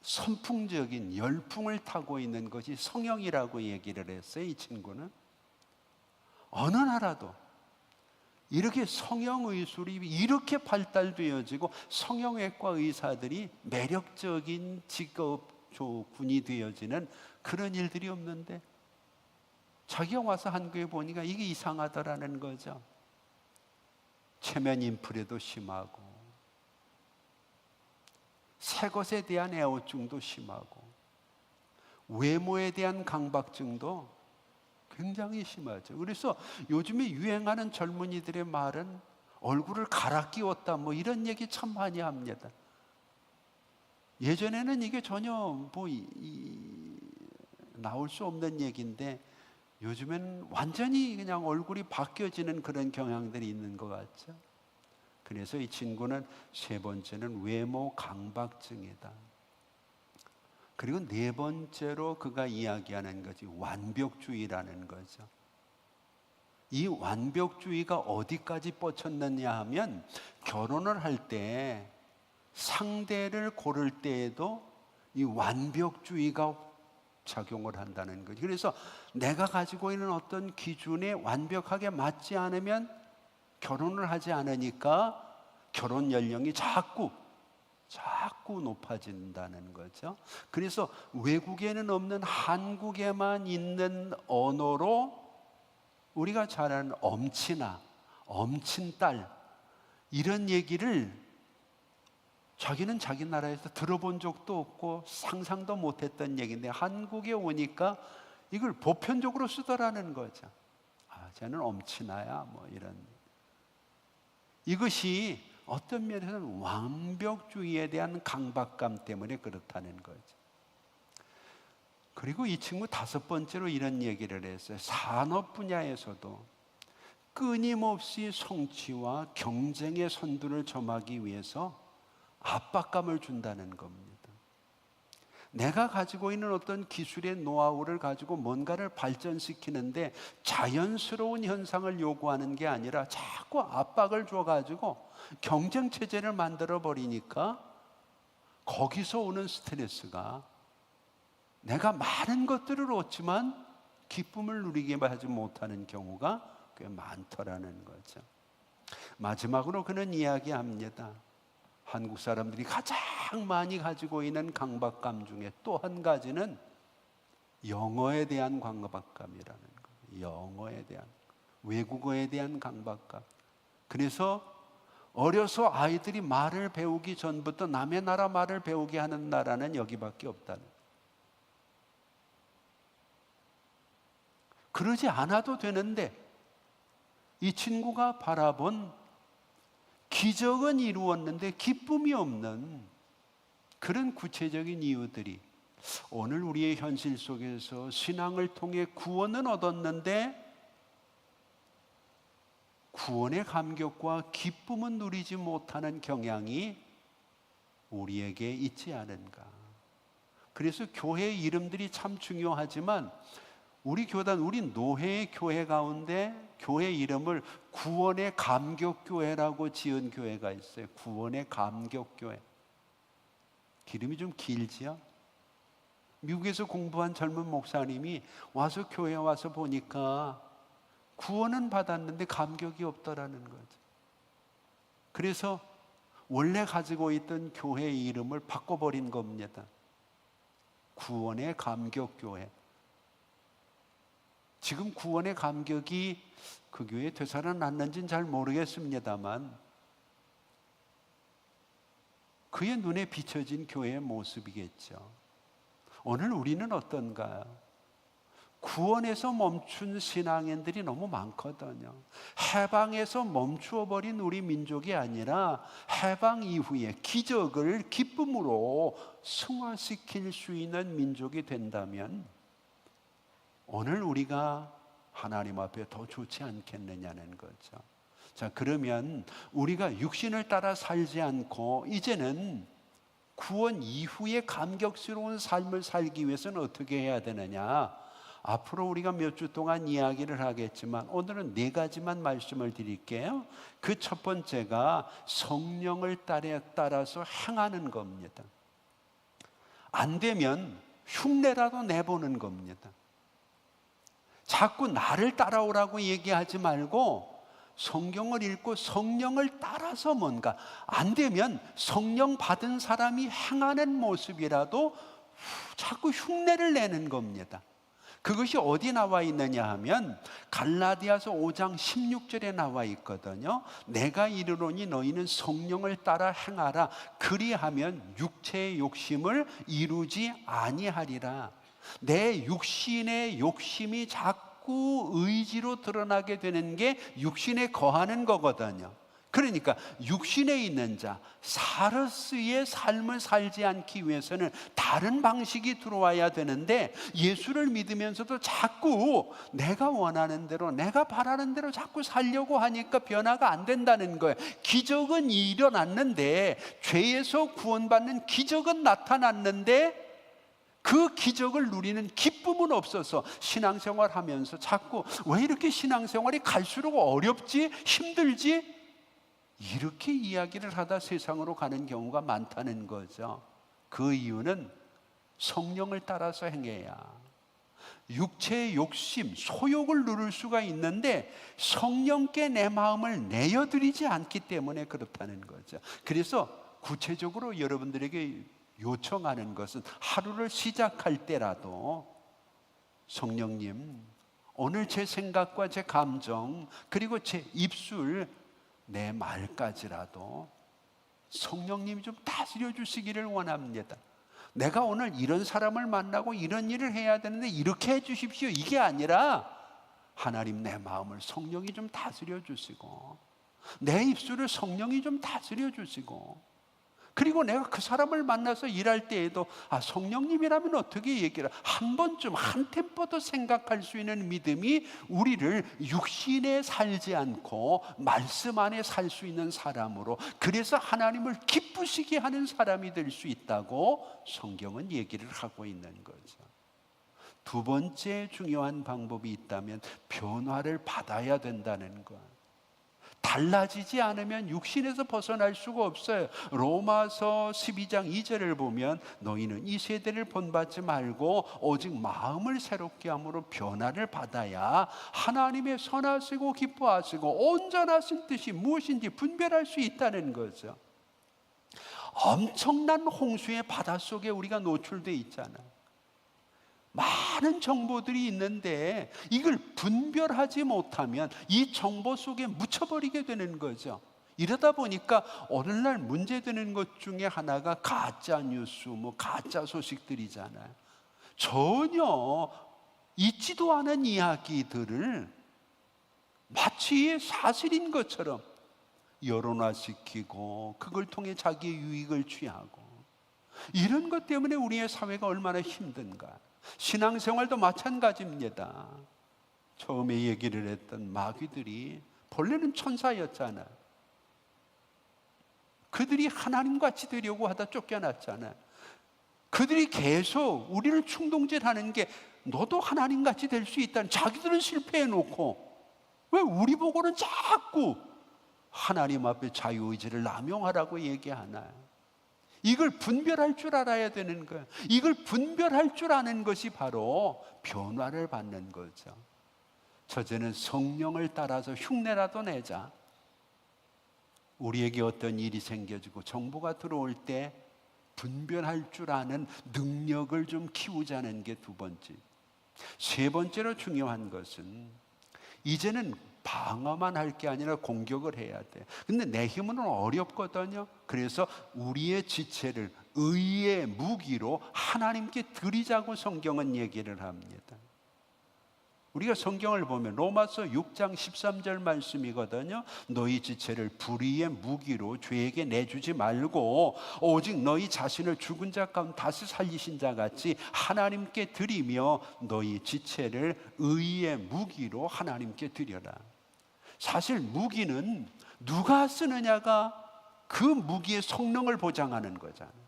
Speaker 1: 선풍적인 열풍을 타고 있는 것이 성형이라고 얘기를 했어요. 이 친구는 어느 나라도 이렇게 성형의술이 이렇게 발달되어지고 성형외과 의사들이 매력적인 직업 조군이 되어지는 그런 일들이 없는데 자기가 와서 한국에 보니까 이게 이상하더라는 거죠. 체면 인플레도 심하고 새 것에 대한 애호증도 심하고 외모에 대한 강박증도 굉장히 심하죠. 그래서 요즘에 유행하는 젊은이들의 말은 얼굴을 갈아 끼웠다 이런 얘기 참 많이 합니다. 예전에는 이게 전혀 나올 수 없는 얘기인데 요즘엔 완전히 그냥 얼굴이 바뀌어지는 그런 경향들이 있는 것 같죠. 그래서 이 친구는 세 번째는 외모 강박증이다. 그리고 네 번째로 그가 이야기하는 것이 완벽주의라는 거죠. 이 완벽주의가 어디까지 뻗쳤느냐 하면 결혼을 할 때 상대를 고를 때에도 이 완벽주의가 작용을 한다는 거죠. 그래서 내가 가지고 있는 어떤 기준에 완벽하게 맞지 않으면 결혼을 하지 않으니까 결혼 연령이 자꾸 높아진다는 거죠. 그래서 외국에는 없는 한국에만 있는 언어로 우리가 잘 아는 엄친아, 엄친딸 이런 얘기를 자기는 자기 나라에서 들어본 적도 없고 상상도 못했던 얘기인데 한국에 오니까 이걸 보편적으로 쓰더라는 거죠. 쟤는 엄친아야 이런. 이것이 어떤 면에서는 완벽주의에 대한 강박감 때문에 그렇다는 거죠. 그리고 이 친구 다섯 번째로 이런 얘기를 했어요. 산업 분야에서도 끊임없이 성취와 경쟁의 선두를 점하기 위해서 압박감을 준다는 겁니다. 내가 가지고 있는 어떤 기술의 노하우를 가지고 뭔가를 발전시키는데 자연스러운 현상을 요구하는 게 아니라 자꾸 압박을 줘가지고 경쟁 체제를 만들어 버리니까 거기서 오는 스트레스가 내가 많은 것들을 얻지만 기쁨을 누리게 하지 못하는 경우가 꽤 많더라는 거죠. 마지막으로 그는 이야기합니다. 한국 사람들이 가장 많이 가지고 있는 강박감 중에 또 한 가지는 영어에 대한 강박감이라는 거예요. 영어에 대한, 외국어에 대한 강박감. 그래서 어려서 아이들이 말을 배우기 전부터 남의 나라 말을 배우게 하는 나라는 여기밖에 없다는 거예요. 그러지 않아도 되는데 이 친구가 바라본 기적은 이루었는데 기쁨이 없는 그런 구체적인 이유들이 오늘 우리의 현실 속에서 신앙을 통해 구원은 얻었는데 구원의 감격과 기쁨은 누리지 못하는 경향이 우리에게 있지 않은가. 그래서 교회 이름들이 참 중요하지만 우리 교단, 우리 노회의 교회 가운데 교회 이름을 구원의 감격교회라고 지은 교회가 있어요. 구원의 감격교회. 이름이 좀 길지요? 미국에서 공부한 젊은 목사님이 와서 교회에 와서 보니까 구원은 받았는데 감격이 없더라는 거죠. 그래서 원래 가지고 있던 교회 이름을 바꿔버린 겁니다. 구원의 감격교회. 지금 구원의 감격이 그 교회에 되살아났는지는 잘 모르겠습니다만 그의 눈에 비춰진 교회의 모습이겠죠. 오늘 우리는 어떤가요? 구원에서 멈춘 신앙인들이 너무 많거든요. 해방에서 멈추어버린 우리 민족이 아니라 해방 이후에 기적을 기쁨으로 승화시킬 수 있는 민족이 된다면 오늘 우리가 하나님 앞에 더 좋지 않겠느냐는 거죠. 자, 그러면 우리가 육신을 따라 살지 않고 이제는 구원 이후에 감격스러운 삶을 살기 위해서는 어떻게 해야 되느냐? 앞으로 우리가 몇 주 동안 이야기를 하겠지만 오늘은 4가지만 말씀을 드릴게요. 그 첫 번째가 성령을 따라서 행하는 겁니다. 안 되면 흉내라도 내보는 겁니다. 자꾸 나를 따라오라고 얘기하지 말고 성경을 읽고 성령을 따라서 뭔가, 안 되면 성령 받은 사람이 행하는 모습이라도 자꾸 흉내를 내는 겁니다. 그것이 어디 나와 있느냐 하면 갈라디아서 5장 16절에 나와 있거든요. 내가 이르노니 너희는 성령을 따라 행하라. 그리하면 육체의 욕심을 이루지 아니하리라. 내 육신의 욕심이 자꾸 의지로 드러나게 되는 게 육신에 거하는 거거든요. 그러니까 육신에 있는 자, 사르스의 삶을 살지 않기 위해서는 다른 방식이 들어와야 되는데 예수를 믿으면서도 자꾸 내가 원하는 대로, 내가 바라는 대로 자꾸 살려고 하니까 변화가 안 된다는 거예요. 기적은 일어났는데, 죄에서 구원받는 기적은 나타났는데 그 기적을 누리는 기쁨은 없어서 신앙생활 하면서 자꾸 왜 이렇게 신앙생활이 갈수록 어렵지? 힘들지? 이렇게 이야기를 하다 세상으로 가는 경우가 많다는 거죠. 그 이유는 성령을 따라서 행해야 육체의 욕심, 소욕을 누릴 수가 있는데 성령께 내 마음을 내어드리지 않기 때문에 그렇다는 거죠. 그래서 구체적으로 여러분들에게 요청하는 것은 하루를 시작할 때라도 성령님, 오늘 제 생각과 제 감정 그리고 제 입술, 내 말까지라도 성령님이 좀 다스려 주시기를 원합니다. 내가 오늘 이런 사람을 만나고 이런 일을 해야 되는데 이렇게 해 주십시오, 이게 아니라 하나님, 내 마음을 성령이 좀 다스려 주시고 내 입술을 성령이 좀 다스려 주시고, 그리고 내가 그 사람을 만나서 일할 때에도 성령님이라면 어떻게 얘기를, 한 번쯤 한 템포 더 생각할 수 있는 믿음이 우리를 육신에 살지 않고 말씀 안에 살 수 있는 사람으로, 그래서 하나님을 기쁘시게 하는 사람이 될 수 있다고 성경은 얘기를 하고 있는 거죠. 두 번째 중요한 방법이 있다면 변화를 받아야 된다는 것. 달라지지 않으면 육신에서 벗어날 수가 없어요. 로마서 12장 2절을 보면 너희는 이 세대를 본받지 말고 오직 마음을 새롭게 함으로 변화를 받아야 하나님의 선하시고 기뻐하시고 온전하신 뜻이 무엇인지 분별할 수 있다는 거죠. 엄청난 홍수의 바닷속에 우리가 노출되어 있잖아요. 많은 정보들이 있는데 이걸 분별하지 못하면 이 정보 속에 묻혀버리게 되는 거죠. 이러다 보니까 오늘날 문제되는 것 중에 하나가 가짜 뉴스, 가짜 소식들이잖아요. 전혀 있지도 않은 이야기들을 마치 사실인 것처럼 여론화시키고 그걸 통해 자기의 유익을 취하고, 이런 것 때문에 우리의 사회가 얼마나 힘든가. 신앙생활도 마찬가지입니다. 처음에 얘기를 했던 마귀들이 본래는 천사였잖아요. 그들이 하나님같이 되려고 하다 쫓겨났잖아요. 그들이 계속 우리를 충동질하는 게 너도 하나님같이 될 수 있다는, 자기들은 실패해놓고 왜 우리 보고는 자꾸 하나님 앞에 자유의지를 남용하라고 얘기하나요? 이걸 분별할 줄 알아야 되는 거예요. 이걸 분별할 줄 아는 것이 바로 변화를 받는 거죠. 저제는 성령을 따라서 흉내라도 내자. 우리에게 어떤 일이 생겨지고 정보가 들어올 때 분별할 줄 아는 능력을 좀 키우자는 게 두 번째. 세 번째로 중요한 것은 이제는 방어만 할 게 아니라 공격을 해야 돼. 근데 내 힘으로는 어렵거든요. 그래서 우리의 지체를 의의 무기로 하나님께 드리자고 성경은 얘기를 합니다. 우리가 성경을 보면 로마서 6장 13절 말씀이거든요. 너희 지체를 불의의 무기로 죄에게 내주지 말고 오직 너희 자신을 죽은 자 가운데 다시 살리신 자 같이 하나님께 드리며 너희 지체를 의의 무기로 하나님께 드려라. 사실 무기는 누가 쓰느냐가 그 무기의 성능을 보장하는 거잖아요.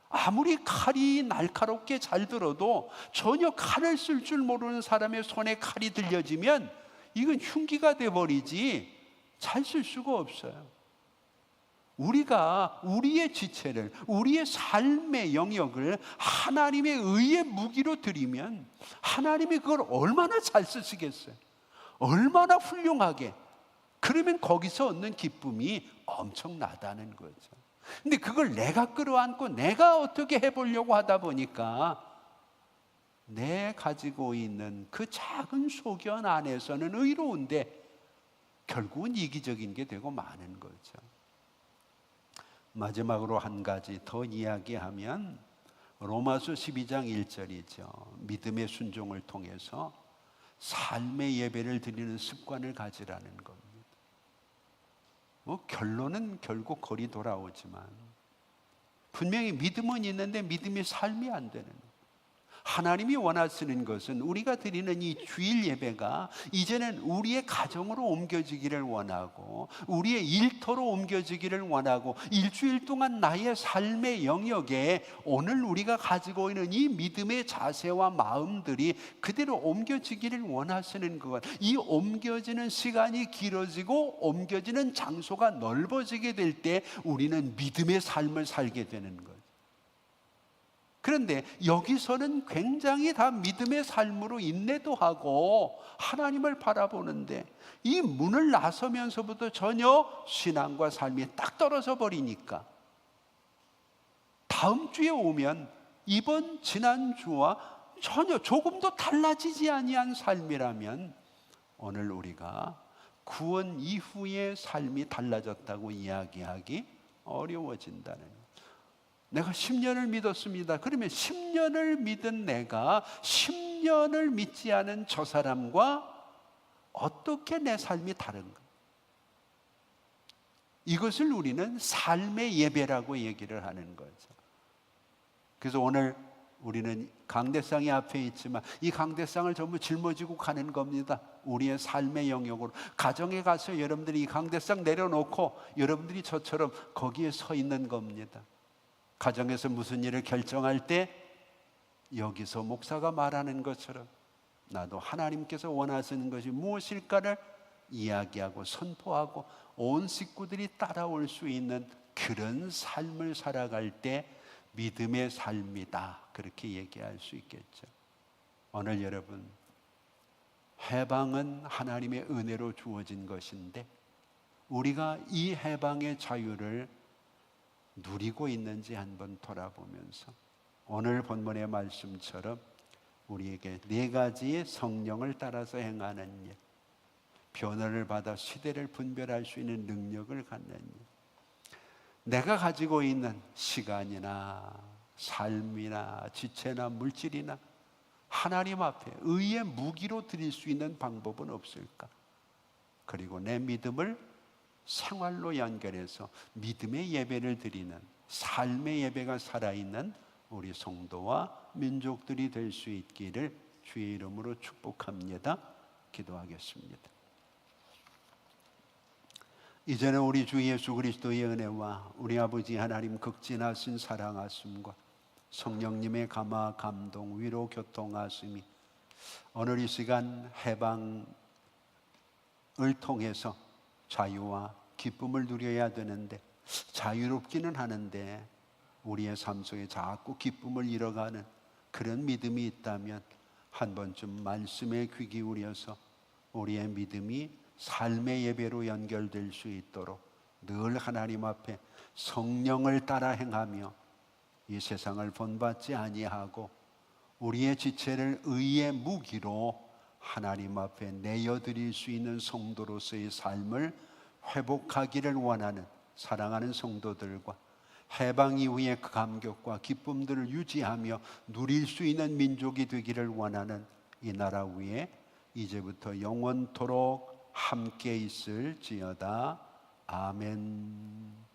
Speaker 1: 아무리 칼이 날카롭게 잘 들어도 전혀 칼을 쓸 줄 모르는 사람의 손에 칼이 들려지면 이건 흉기가 돼버리지 잘 쓸 수가 없어요. 우리가 우리의 지체를, 우리의 삶의 영역을 하나님의 의의 무기로 드리면 하나님이 그걸 얼마나 잘 쓰시겠어요? 얼마나 훌륭하게. 그러면 거기서 얻는 기쁨이 엄청나다는 거죠. 근데 그걸 내가 끌어안고 내가 어떻게 해보려고 하다 보니까 내 가지고 있는 그 작은 소견 안에서는 의로운데 결국은 이기적인 게 되고 마는 거죠. 마지막으로 한 가지 더 이야기하면 로마서 12장 1절이죠. 믿음의 순종을 통해서 삶의 예배를 드리는 습관을 가지라는 겁니다. 결론은 결국 거리 돌아오지만 분명히 믿음은 있는데 믿음이 삶이 안 되는 거예요. 하나님이 원하시는 것은 우리가 드리는 이 주일 예배가 이제는 우리의 가정으로 옮겨지기를 원하고 우리의 일터로 옮겨지기를 원하고 일주일 동안 나의 삶의 영역에 오늘 우리가 가지고 있는 이 믿음의 자세와 마음들이 그대로 옮겨지기를 원하시는 것. 이 옮겨지는 시간이 길어지고 옮겨지는 장소가 넓어지게 될 때 우리는 믿음의 삶을 살게 되는 거예요. 그런데 여기서는 굉장히 다 믿음의 삶으로 인내도 하고 하나님을 바라보는데 이 문을 나서면서부터 전혀 신앙과 삶이 딱 떨어져 버리니까 다음 주에 오면 이번 지난주와 전혀 조금도 달라지지 아니한 삶이라면 오늘 우리가 구원 이후의 삶이 달라졌다고 이야기하기 어려워진다는 거예요. 내가 10년을 믿었습니다. 그러면 10년을 믿은 내가 10년을 믿지 않은 저 사람과 어떻게 내 삶이 다른가? 이것을 우리는 삶의 예배라고 얘기를 하는 거죠. 그래서 오늘 우리는 강대상이 앞에 있지만 이 강대상을 전부 짊어지고 가는 겁니다. 우리의 삶의 영역으로. 가정에 가서 여러분들이 이 강대상 내려놓고 여러분들이 저처럼 거기에 서 있는 겁니다. 가정에서 무슨 일을 결정할 때 여기서 목사가 말하는 것처럼 나도 하나님께서 원하시는 것이 무엇일까를 이야기하고 선포하고 온 식구들이 따라올 수 있는 그런 삶을 살아갈 때 믿음의 삶이다, 그렇게 얘기할 수 있겠죠. 오늘 여러분, 해방은 하나님의 은혜로 주어진 것인데 우리가 이 해방의 자유를 누리고 있는지 한번 돌아보면서 오늘 본문의 말씀처럼 우리에게 네 가지의 성령을 따라서 행하는 일, 변화를 받아 시대를 분별할 수 있는 능력을 갖는 일, 내가 가지고 있는 시간이나 삶이나 지체나 물질이나 하나님 앞에 의의 무기로 드릴 수 있는 방법은 없을까? 그리고 내 믿음을 생활로 연결해서 믿음의 예배를 드리는 삶의 예배가 살아있는 우리 성도와 민족들이 될 수 있기를 주의 이름으로 축복합니다. 기도하겠습니다. 이제는 우리 주 예수 그리스도의 은혜와 우리 아버지 하나님 극진하신 사랑하심과 성령님의 감화, 감동, 위로, 교통하심이 오늘 이 시간 해방을 통해서 자유와 기쁨을 누려야 되는데 자유롭기는 하는데 우리의 삶 속에 자꾸 기쁨을 잃어가는 그런 믿음이 있다면 한 번쯤 말씀에 귀 기울여서 우리의 믿음이 삶의 예배로 연결될 수 있도록 늘 하나님 앞에 성령을 따라 행하며 이 세상을 본받지 아니하고 우리의 지체를 의의 무기로 하나님 앞에 내어드릴 수 있는 성도로서의 삶을 회복하기를 원하는 사랑하는 성도들과 해방 이후의 그 감격과 기쁨들을 유지하며 누릴 수 있는 민족이 되기를 원하는 이 나라 위에 이제부터 영원토록 함께 있을지어다. 아멘.